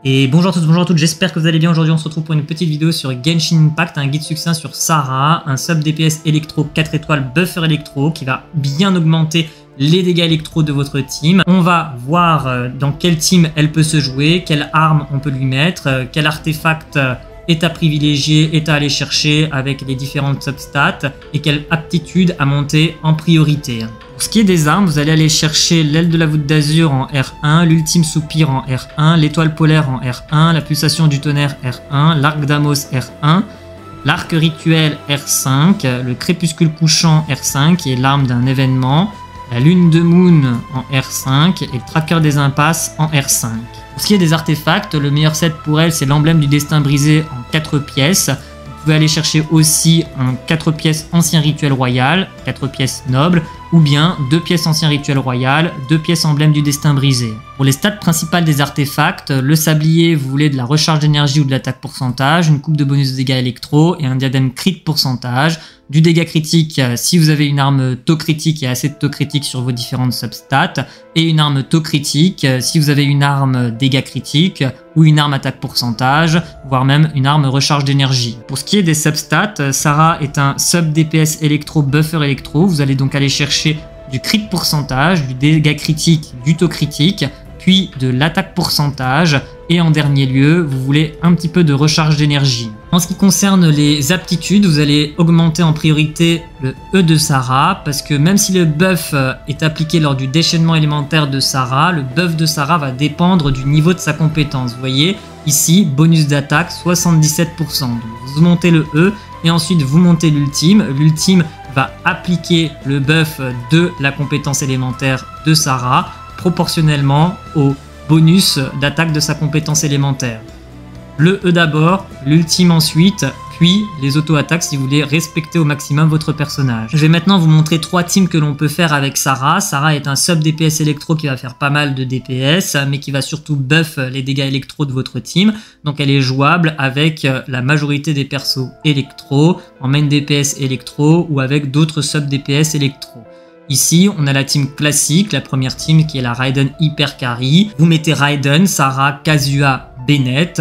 Et bonjour à tous, bonjour à toutes, j'espère que vous allez bien. Aujourd'hui on se retrouve pour une petite vidéo sur Genshin Impact, un guide succinct sur Sarah, un sub DPS électro 4 étoiles buffer électro qui va bien augmenter les dégâts électro de votre team. On va voir dans quel team elle peut se jouer, quelle arme on peut lui mettre, quel artefact est à privilégier, est à aller chercher avec les différentes substats et quelle aptitude à monter en priorité. Pour ce qui est des armes, vous allez aller chercher l'aile de la voûte d'azur en R1, l'ultime soupir en R1, l'étoile polaire en R1, la pulsation du tonnerre R1, l'arc d'Amos R1, l'arc rituel R5, le crépuscule couchant R5 qui est l'arme d'un événement, la lune de Moon en R5 et le tracker des impasses en R5. Pour ce qui est des artefacts, le meilleur set pour elle c'est l'emblème du destin brisé en 4 pièces. Vous pouvez aller chercher aussi un 4 pièces ancien rituel royal, 4 pièces nobles, ou bien 2 pièces ancien rituel royal, 2 pièces emblème du destin brisé. Pour les stats principales des artefacts, le sablier, vous voulez de la recharge d'énergie ou de l'attaque pourcentage, une coupe de bonus de dégâts électro et un diadème crit pourcentage, du dégât critique si vous avez une arme taux critique et assez de taux critique sur vos différentes substats, et une arme taux critique si vous avez une arme dégâts critique ou une arme attaque pourcentage, voire même une arme recharge d'énergie. Pour ce qui est des substats, Sarah est un sub DPS électro buffer électro, vous allez donc aller chercher du crit pourcentage, du dégât critique, du taux critique, puis de l'attaque pourcentage, et en dernier lieu, vous voulez un petit peu de recharge d'énergie. En ce qui concerne les aptitudes, vous allez augmenter en priorité le E de Sarah, parce que même si le buff est appliqué lors du déchaînement élémentaire de Sarah, le buff de Sarah va dépendre du niveau de sa compétence. Vous voyez, ici, bonus d'attaque 77%. Donc vous montez le E, et ensuite vous montez l'ultime. L'ultime va appliquer le buff de la compétence élémentaire de Sarah, proportionnellement au bonus d'attaque de sa compétence élémentaire. Le E d'abord, l'ultime ensuite, puis les auto-attaques si vous voulez respecter au maximum votre personnage. Je vais maintenant vous montrer 3 teams que l'on peut faire avec Sarah. Sarah est un sub DPS électro qui va faire pas mal de DPS, mais qui va surtout buff les dégâts électro de votre team. Donc elle est jouable avec la majorité des persos électro, en main DPS électro ou avec d'autres sub DPS électro. Ici, on a la team classique, la première team qui est la Raiden Hyper Carry. Vous mettez Raiden, Sarah, Kazuha, Bennett.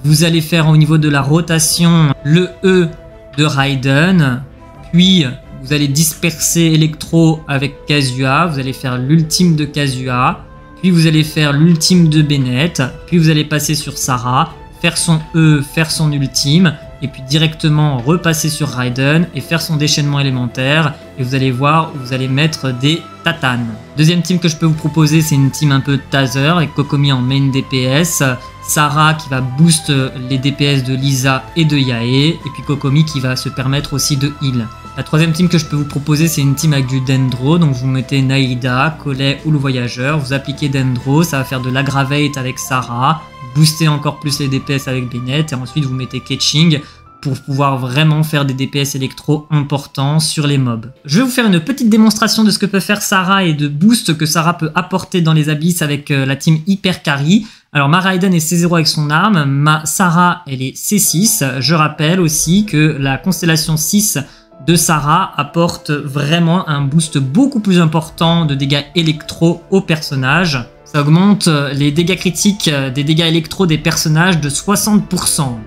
Vous allez faire au niveau de la rotation le E de Raiden, puis vous allez disperser Electro avec Kazuha, vous allez faire l'ultime de Kazuha, puis vous allez faire l'ultime de Bennett, puis vous allez passer sur Sarah, faire son E, faire son ultime, et puis directement repasser sur Raiden et faire son déchaînement élémentaire, et vous allez voir, vous allez mettre des tatanes. Deuxième team que je peux vous proposer, c'est une team un peu taser, avec Kokomi en main DPS, Sarah qui va boost les DPS de Lisa et de Yae, et puis Kokomi qui va se permettre aussi de heal. La troisième team que je peux vous proposer, c'est une team avec du Dendro, donc vous mettez Naïda, Collet ou le Voyageur, vous appliquez Dendro, ça va faire de l'Aggravate avec Sarah, booster encore plus les DPS avec Bennett, et ensuite vous mettez Ketching pour pouvoir vraiment faire des DPS électro importants sur les mobs. Je vais vous faire une petite démonstration de ce que peut faire Sarah et de boost que Sarah peut apporter dans les abysses avec la team Hyper Carry. Alors ma Raiden est C0 avec son arme, ma Sarah elle est C6. Je rappelle aussi que la constellation 6 de Sarah apporte vraiment un boost beaucoup plus important de dégâts électro au personnage. Ça augmente les dégâts critiques des dégâts électro des personnages de 60%.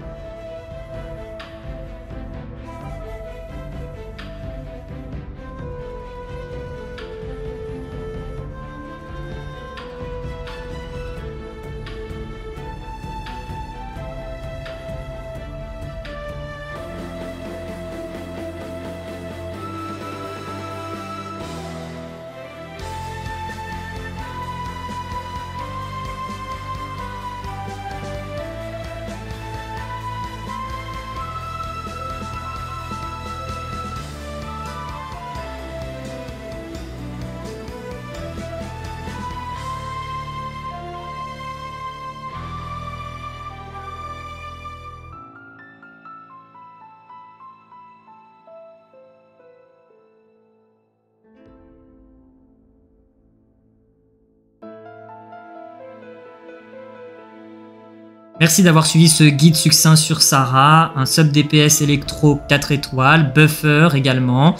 Merci d'avoir suivi ce guide succinct sur Sarah, un sub DPS électro 4 étoiles, buffer également.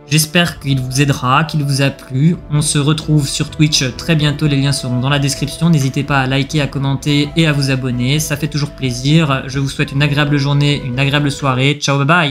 J'espère qu'il vous aidera, qu'il vous a plu. On se retrouve sur Twitch très bientôt, les liens seront dans la description. N'hésitez pas à liker, à commenter et à vous abonner, ça fait toujours plaisir. Je vous souhaite une agréable journée, une agréable soirée. Ciao, bye bye!